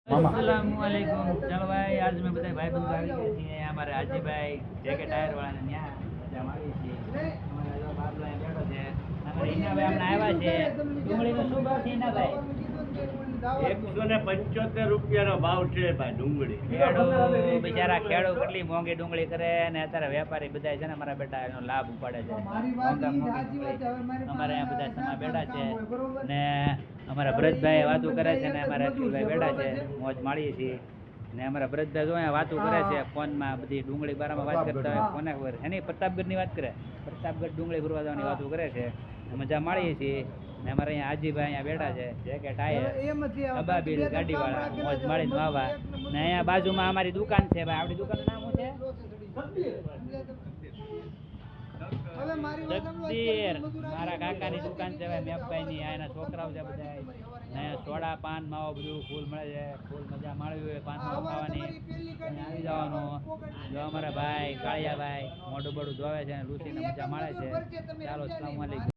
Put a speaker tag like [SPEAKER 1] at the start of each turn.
[SPEAKER 1] अस्सलामुअलैकुम। चलो भाई आज मैं बताए भाई बंधु આવી ગયા છીએ અમારે હાજીભાઈ જેકે ટાયર વાળાને ન્યા મજા મારી છે અમારે જો બાબલો અહીં બેઠો છે અમારે ઈનાભાઈ અમને આવ્યા છે ડુંગળીનો શું ભાવ છે ઈનાભાઈ
[SPEAKER 2] 175 રૂપિયાનો ભાવ છે ભાઈ ડુંગળી
[SPEAKER 1] ખેડૂ બિચારા ખેડૂ કેટલી મોંઘી ડુંગળી કરે અને અત્યારે વેપારી બધા છે ને અમારા બેટા એનો લાભ ઉપાડે છે મોંઘા અમારે અહીંયા બધા સમા બેઠા છે ને અમારા ભરતભાઈ વાતો કરે છે ને અમારા અતુલભાઈ બેઠા છે મોજ માણીએ છીએ ને અમારા ભરતભાઈ જો અહીંયા વાતો કરે છે ફોનમાં બધી ડુંગળી બારામાં વાત કરતા હોય કોને ખબર એની પ્રતાપગઢની વાત કરે પ્રતાપગઢ ડુંગળી ભરવા જવાની વાતો કરે છે મજા માણીએ છીએ ને અમારે અહીંયા હાજીભાઈ અહીંયા બેઠા છે જેકે ટાયર અબાબીલ ગાડીવાળા મોજ માળીને વાવા ને અહીંયા બાજુમાં અમારી દુકાન છે ભાઈ આપણી દુકાનનું નામ શું છે જગદીર મારા કાકાની દુકાન છે ભાઈ મેપભાઈની એના છોકરાઓ છે બધા અહીંયા સોડા પાન માવો બધું ફૂલ મળે છે ફૂલ મજા માણવી હોય પાન માવો ખાવાની આવી જવાનું જો અમારા ભાઈ કાળિયાભાઈ મોઢું બોડું ધોવે છે અને લૂસીને મજા માણે છે ચાલો અસ્સલામુ અલૈકુમ